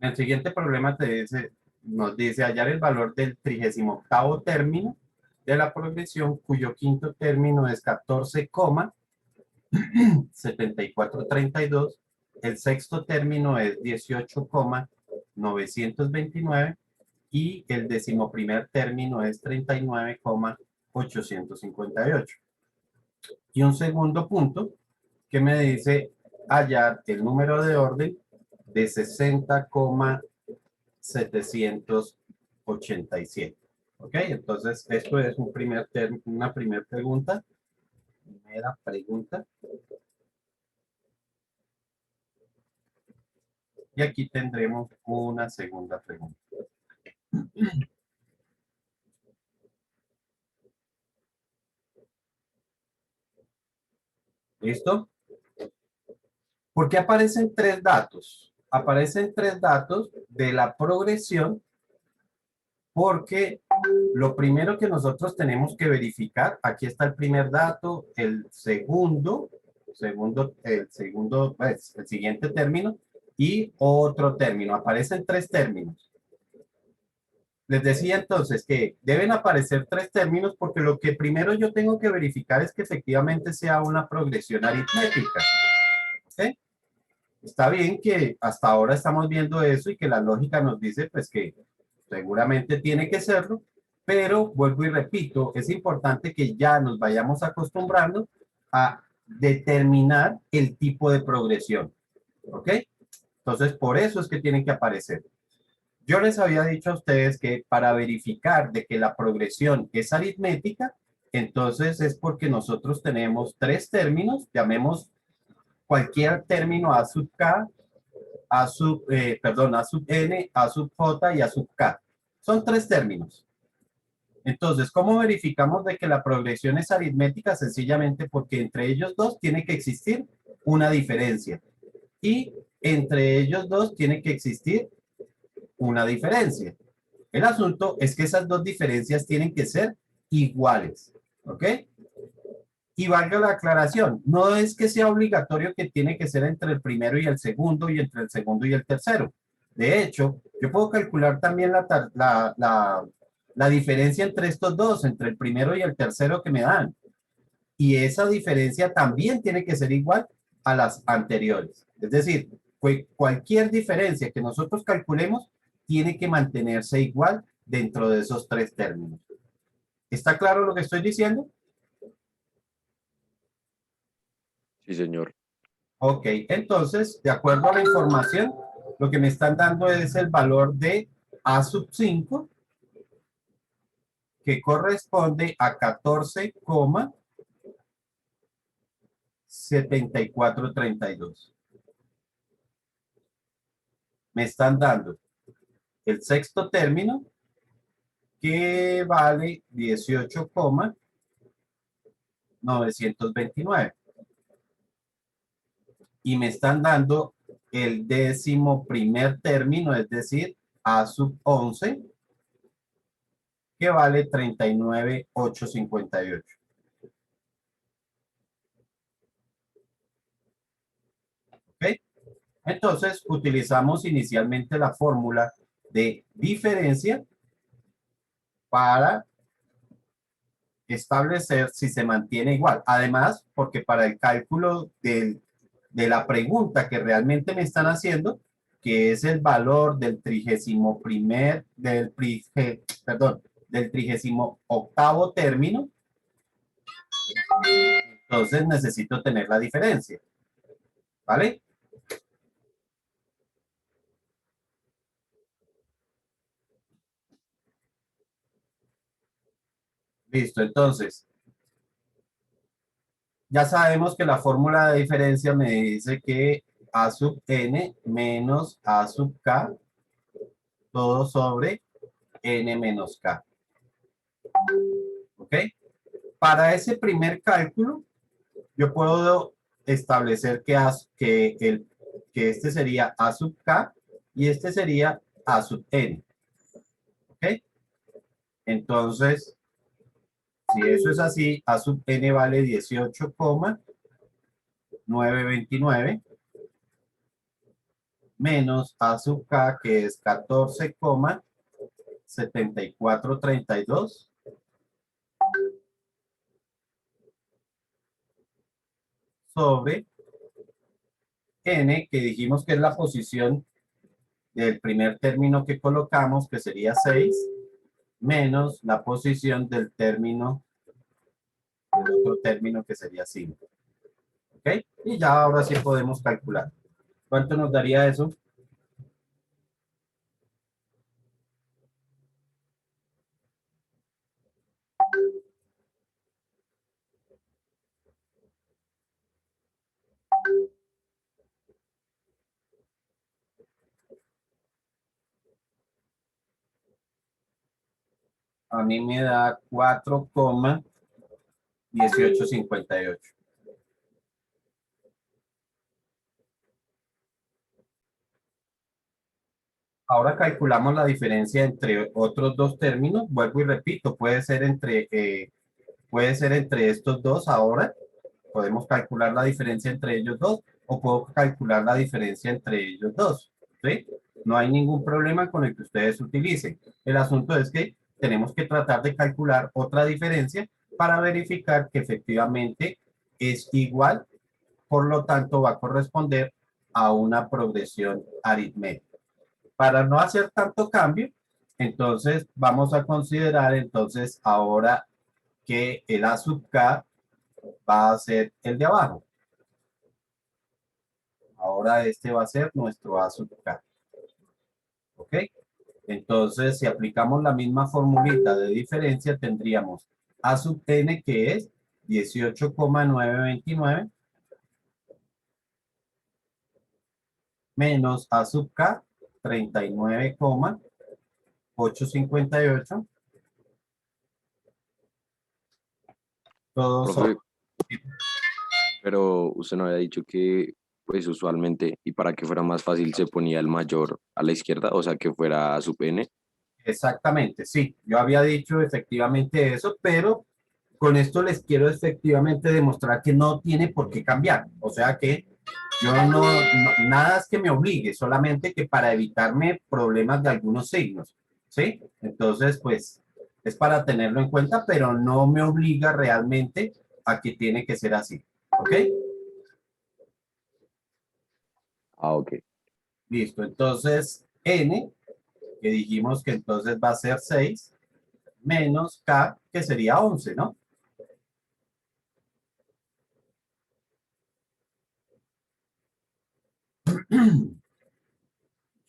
El siguiente problema nos dice hallar el valor del 38º término de la progresión cuyo quinto término es 14,7432, el sexto término es 18,929 y el decimoprimer término es 39,858. Y un segundo punto que me dice hallar el número de orden de 60,787. ¿Ok? Entonces, esto es una primera pregunta. Y aquí tendremos una segunda pregunta. ¿Listo? ¿Por qué aparecen tres datos? Aparecen tres datos de la progresión porque lo primero que nosotros tenemos que verificar, aquí está el primer dato, el siguiente término y otro término. Aparecen tres términos. Les decía entonces que deben aparecer tres términos porque lo que primero yo tengo que verificar es que efectivamente sea una progresión aritmética. ¿Sí? Está bien que hasta ahora estamos viendo eso y que la lógica nos dice pues que seguramente tiene que serlo, pero vuelvo y repito, es importante que ya nos vayamos acostumbrando a determinar el tipo de progresión. ¿Ok? Entonces, por eso es que tienen que aparecer. Yo les había dicho a ustedes que para verificar de que la progresión es aritmética, entonces es porque nosotros tenemos tres términos, llamemos cualquier término A sub K, A sub N, A sub J y A sub K. Son tres términos. Entonces, ¿cómo verificamos de que la progresión es aritmética? Sencillamente porque entre ellos dos tiene que existir una diferencia. Y entre ellos dos tiene que existir una diferencia. El asunto es que esas dos diferencias tienen que ser iguales. ¿Ok? Y valga la aclaración, no es que sea obligatorio que tiene que ser entre el primero y el segundo y entre el segundo y el tercero. De hecho, yo puedo calcular también la diferencia entre estos dos, entre el primero y el tercero que me dan. Y esa diferencia también tiene que ser igual a las anteriores. Es decir, cualquier diferencia que nosotros calculemos tiene que mantenerse igual dentro de esos tres términos. ¿Está claro lo que estoy diciendo? Sí, señor. Ok, entonces, de acuerdo a la información, lo que me están dando es el valor de A sub 5, que corresponde a 14,7432. Me están dando el sexto término, que vale 18,929. Y me están dando el décimo primer término, es decir, A sub 11, que vale 39,858. ¿Ok? Entonces, utilizamos inicialmente la fórmula de diferencia para establecer si se mantiene igual. Además, porque para el cálculo de la pregunta que realmente me están haciendo, que es el valor del 38º término, entonces necesito tener la diferencia. ¿Vale? Listo, entonces, ya sabemos que la fórmula de diferencia me dice que A sub n menos A sub k, todo sobre n menos k. ¿Ok? Para ese primer cálculo, yo puedo establecer que este sería A sub k y este sería A sub n. ¿Ok? Entonces, si eso es así, A sub n vale 18,929 menos A sub K, que es 14,7432, sobre N, que dijimos que es la posición del primer término que colocamos, que sería 6, menos la posición del término, del otro término que sería 5. ¿Ok? Y ya ahora sí podemos calcular. ¿Cuánto nos daría eso? A mí me da 4,1858. Ahora calculamos la diferencia entre otros dos términos. Vuelvo y repito, puede ser entre estos dos ahora. Podemos calcular la diferencia entre ellos dos o puedo calcular la diferencia entre ellos dos. ¿Sí? No hay ningún problema con el que ustedes utilicen. El asunto es que tenemos que tratar de calcular otra diferencia para verificar que efectivamente es igual, por lo tanto va a corresponder a una progresión aritmética. Para no hacer tanto cambio, entonces vamos a considerar entonces ahora que el A sub K va a ser el de abajo. Ahora este va a ser nuestro A sub K. ¿Ok? Entonces, si aplicamos la misma formulita de diferencia, tendríamos A sub n, que es 18,929, menos A sub k, 39,858. Todos son. Profe, pero usted no había dicho que, pues usualmente, y para que fuera más fácil, se ponía el mayor a la izquierda, o sea, que fuera sub n. Exactamente, sí. Yo había dicho efectivamente eso, pero con esto les quiero efectivamente demostrar que no tiene por qué cambiar. O sea que yo nada es que me obligue, solamente que para evitarme problemas de algunos signos, ¿sí? Entonces, pues, es para tenerlo en cuenta, pero no me obliga realmente a que tiene que ser así, ¿ok? Ah, ok. Listo, entonces, n, que dijimos que entonces va a ser 6 menos k, que sería 11, ¿no?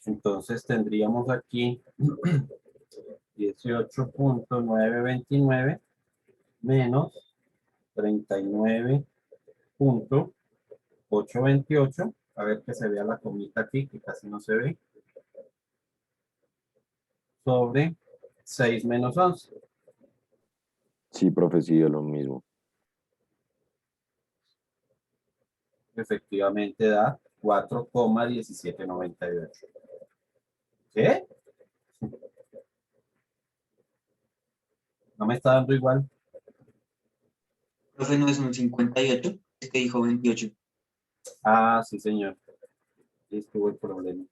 Entonces tendríamos aquí 18,929 menos 39,828. A ver que se vea la comita aquí, que casi no se ve. Sobre 6 menos 11. Sí, profe, sí, es lo mismo. Efectivamente da 4,1798. ¿Qué? ¿No me está dando igual? Profe, no es un 58, es que dijo 28. Ah, sí, señor. Ahí estuvo el problema.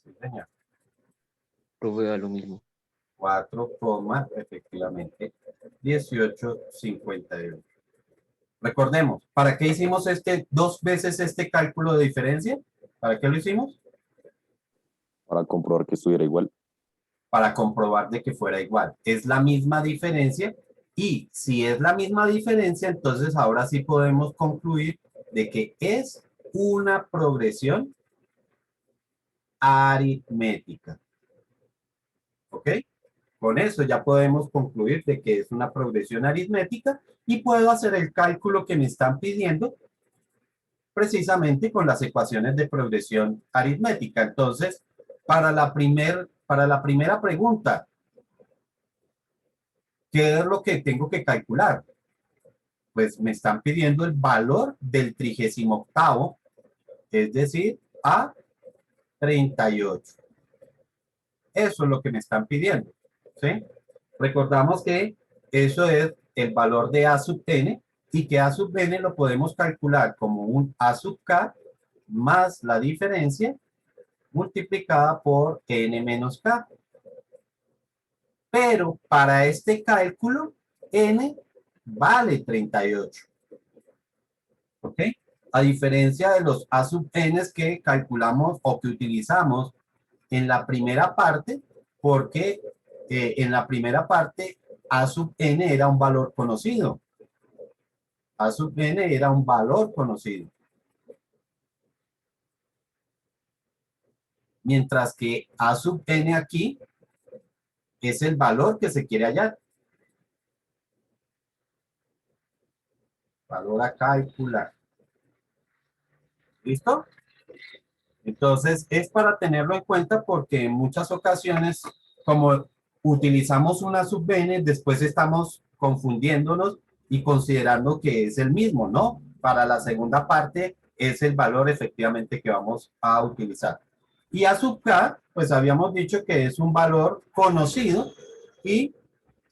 Sí, señor. Profe, da lo mismo. 4, efectivamente, 1858. Recordemos, ¿para qué hicimos dos veces este cálculo de diferencia? ¿Para qué lo hicimos? Para comprobar que estuviera igual. Para comprobar de que fuera igual. Es la misma diferencia y si es la misma diferencia, entonces ahora sí podemos concluir de que es una progresión aritmética. ¿Ok? Con eso ya podemos concluir de que es una progresión aritmética y puedo hacer el cálculo que me están pidiendo precisamente con las ecuaciones de progresión aritmética. Entonces, para la primera pregunta, ¿qué es lo que tengo que calcular? Pues me están pidiendo el valor del 38º, es decir, a 38. Eso es lo que me están pidiendo, ¿sí? Recordamos que eso es el valor de A sub n, y que A sub n lo podemos calcular como un A sub k más la diferencia multiplicada por n menos k. Pero para este cálculo, n vale 38. ¿Ok? A diferencia de los A sub n que calculamos o que utilizamos en la primera parte, porque en la primera parte A sub n era un valor conocido. A sub n era un valor conocido. Mientras que A sub n aquí es el valor que se quiere hallar. Valor a calcular. ¿Listo? Entonces, es para tenerlo en cuenta porque en muchas ocasiones, como utilizamos una sub n, después estamos confundiéndonos y considerando que es el mismo, ¿no? Para la segunda parte es el valor efectivamente que vamos a utilizar. Y A sub k, pues habíamos dicho que es un valor conocido y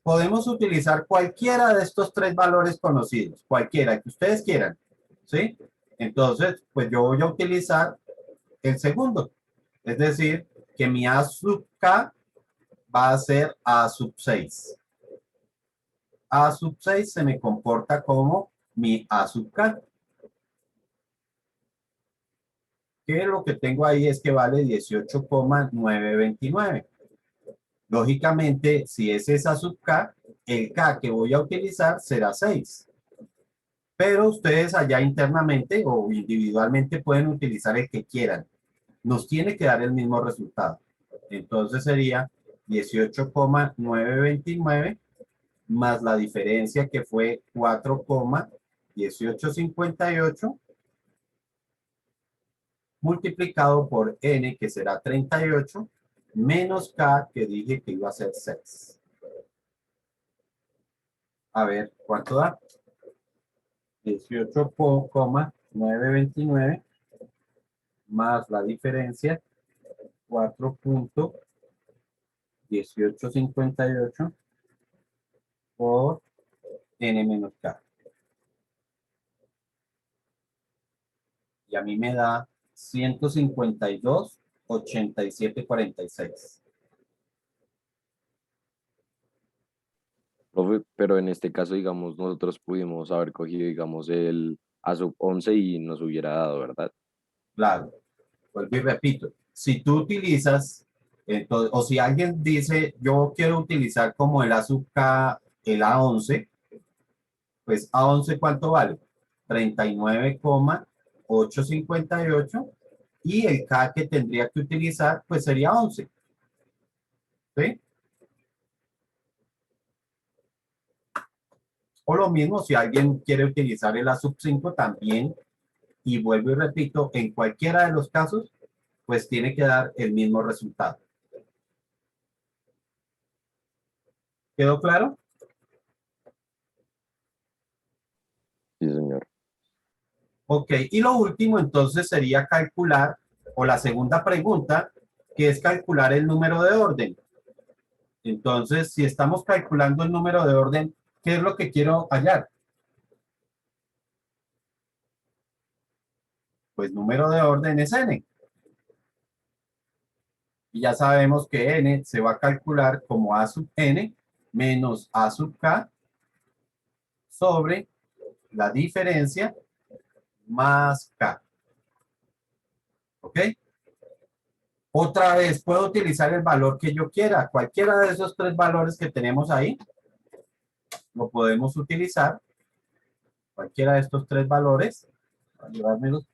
podemos utilizar cualquiera de estos tres valores conocidos, cualquiera que ustedes quieran, ¿sí? Entonces, pues yo voy a utilizar el segundo. Es decir, que mi A sub k va a ser A sub 6. A sub 6 se me comporta como mi A sub k. Que lo que tengo ahí es que vale 18,929. Lógicamente, si ese es A sub k, el k que voy a utilizar será 6. Pero ustedes allá internamente o individualmente pueden utilizar el que quieran. Nos tiene que dar el mismo resultado. Entonces sería 18,929 más la diferencia que fue 4,1858 multiplicado por n que será 38 menos k que dije que iba a ser 6. A ver, ¿cuánto da? 18,929 más la diferencia 4,1858 por n menos k. Y a mí me da 152,8746. Profe, pero en este caso, digamos, nosotros pudimos haber cogido, digamos, el A sub 11 y nos hubiera dado, ¿verdad? Claro, vuelvo y repito. Si tú utilizas, entonces, o si alguien dice, yo quiero utilizar como el A sub K, el A11, pues A11 ¿cuánto vale? 39,858 y el K que tendría que utilizar pues sería 11. ¿Sí? O lo mismo si alguien quiere utilizar el A sub 5 también, y vuelvo y repito, en cualquiera de los casos, pues tiene que dar el mismo resultado. ¿Quedó claro? Sí, señor. Ok, y lo último entonces sería calcular, o la segunda pregunta, que es calcular el número de orden. Entonces, si estamos calculando el número de orden, ¿qué es lo que quiero hallar? Pues número de orden es n. Y ya sabemos que n se va a calcular como a sub n menos a sub k sobre la diferencia más k. ¿Ok? Otra vez, puedo utilizar el valor que yo quiera. Cualquiera de esos tres valores que tenemos ahí, lo podemos utilizar. Cualquiera de estos tres valores. Voy a llevármelos.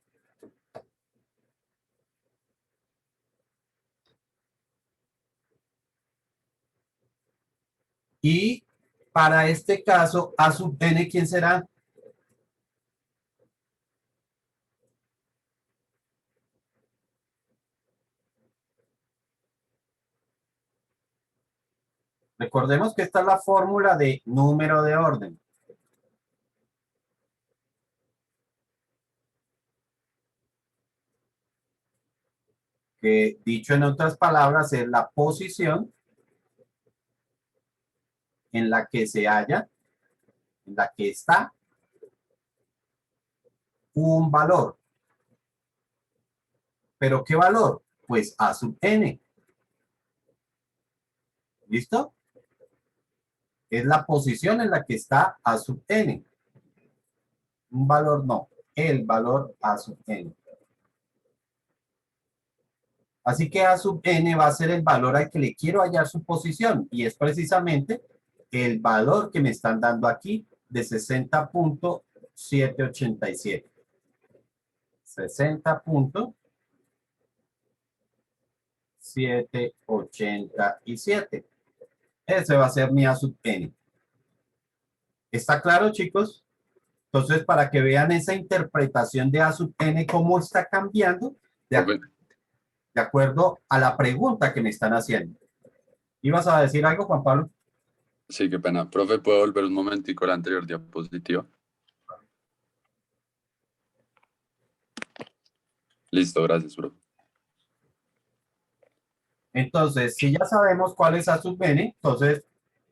Y para este caso, a sub n, ¿quién será? Recordemos que esta es la fórmula de número de orden. Que dicho en otras palabras es la posición en la que se halla, en la que está un valor. ¿Pero qué valor? Pues A sub n. ¿Listo? Es la posición en la que está A sub n. Un valor no, el valor A sub n. Así que A sub n va a ser el valor al que le quiero hallar su posición y es precisamente el valor que me están dando aquí de 60.787. 60.787. Ese va a ser mi A sub n. ¿Está claro, chicos? Entonces, para que vean esa interpretación de A sub n, cómo está cambiando de acuerdo a la pregunta que me están haciendo. ¿Ibas a decir algo, Juan Pablo? Sí, qué pena. Profe, ¿puedo volver un momentico a la anterior diapositiva? Listo, gracias, profe. Entonces, si ya sabemos cuál es A sub n, entonces,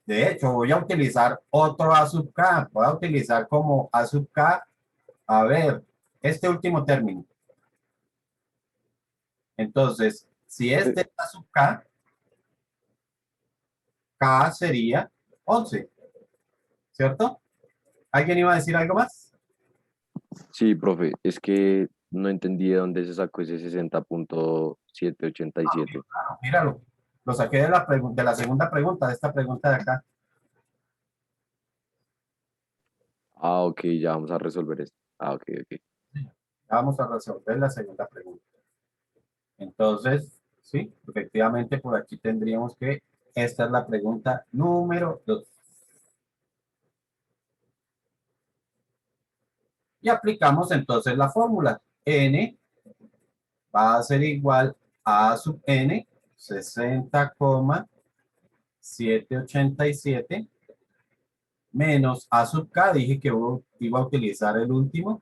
de hecho, voy a utilizar otro A sub k. Voy a utilizar como A sub k, a ver, este último término. Entonces, si este es A sub k, k sería 11, ¿cierto? ¿Alguien iba a decir algo más? Sí, profe, es que no entendí de dónde se sacó ese 60.787. Míralo, lo saqué de la segunda pregunta, de esta pregunta de acá. Ah, ok, ya vamos a resolver esto. Ah, ok, ok. Vamos a resolver la segunda pregunta. Entonces, sí, efectivamente por aquí tendríamos que, esta es la pregunta número 2. Y aplicamos entonces la fórmula. N va a ser igual a sub n, 60.787, menos A sub k, dije que iba a utilizar el último,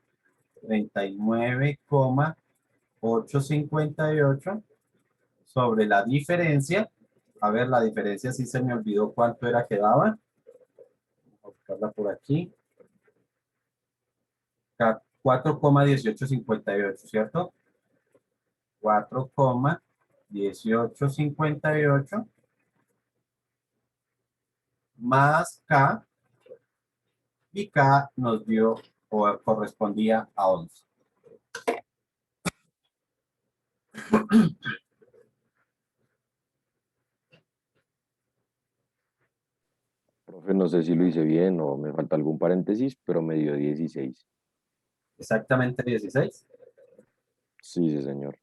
39.858 sobre la diferencia. A ver, la diferencia sí se me olvidó cuánto era que daba. Vamos a buscarla por aquí. 4,1858, ¿cierto? 4,1858 más K, y K nos dio o correspondía a 11. Profe, no sé si lo hice bien o me falta algún paréntesis, pero me dio 16. Exactamente 16. Sí, sí, señor.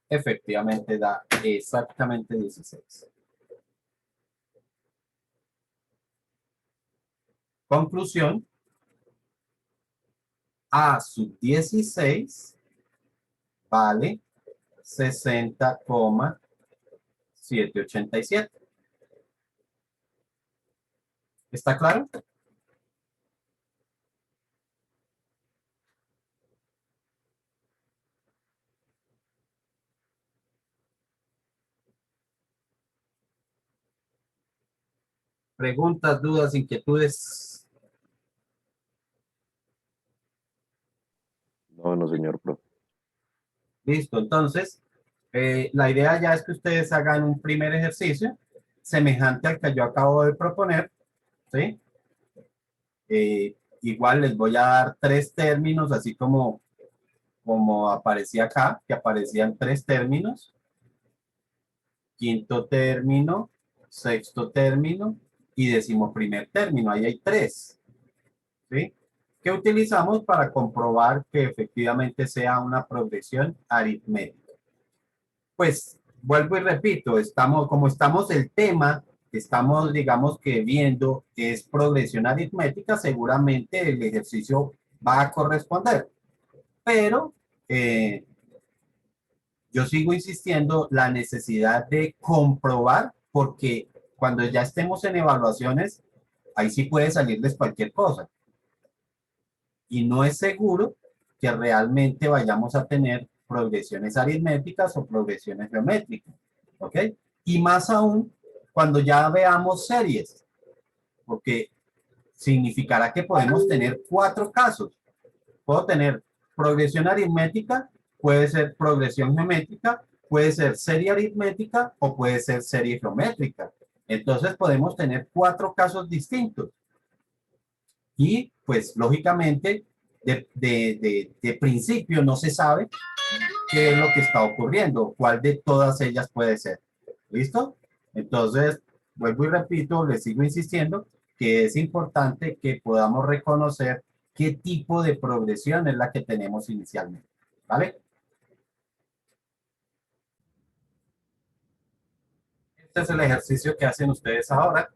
Efectivamente da exactamente 16. Conclusión. A sub 16 vale 60,787. ¿Está claro? Preguntas, dudas, inquietudes. No, no, señor, profe. Listo, entonces, la idea ya es que ustedes hagan un primer ejercicio semejante al que yo acabo de proponer, ¿sí? Igual les voy a dar 3 términos, así como aparecía acá, que aparecían 3 términos. Quinto término, sexto término y decimoprimer término. Ahí hay 3, ¿sí? Que utilizamos para comprobar que efectivamente sea una progresión aritmética. Pues vuelvo y repito, como estamos el tema, estamos, digamos que viendo es progresión aritmética, seguramente el ejercicio va a corresponder, pero yo sigo insistiendo la necesidad de comprobar, porque cuando ya estemos en evaluaciones, ahí sí puede salirles cualquier cosa. Y no es seguro que realmente vayamos a tener progresiones aritméticas o progresiones geométricas. ¿Ok? Y más aún cuando ya veamos series, porque significará que podemos tener 4 casos. Puedo tener progresión aritmética, puede ser progresión geométrica, puede ser serie aritmética o puede ser serie geométrica. Entonces podemos tener 4 casos distintos. Y pues lógicamente de principio no se sabe qué es lo que está ocurriendo, cuál de todas ellas puede ser. ¿Listo? Entonces, vuelvo y repito, les sigo insistiendo que es importante que podamos reconocer qué tipo de progresión es la que tenemos inicialmente. ¿Vale? Este es el ejercicio que hacen ustedes ahora.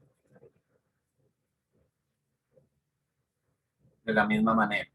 De la misma manera.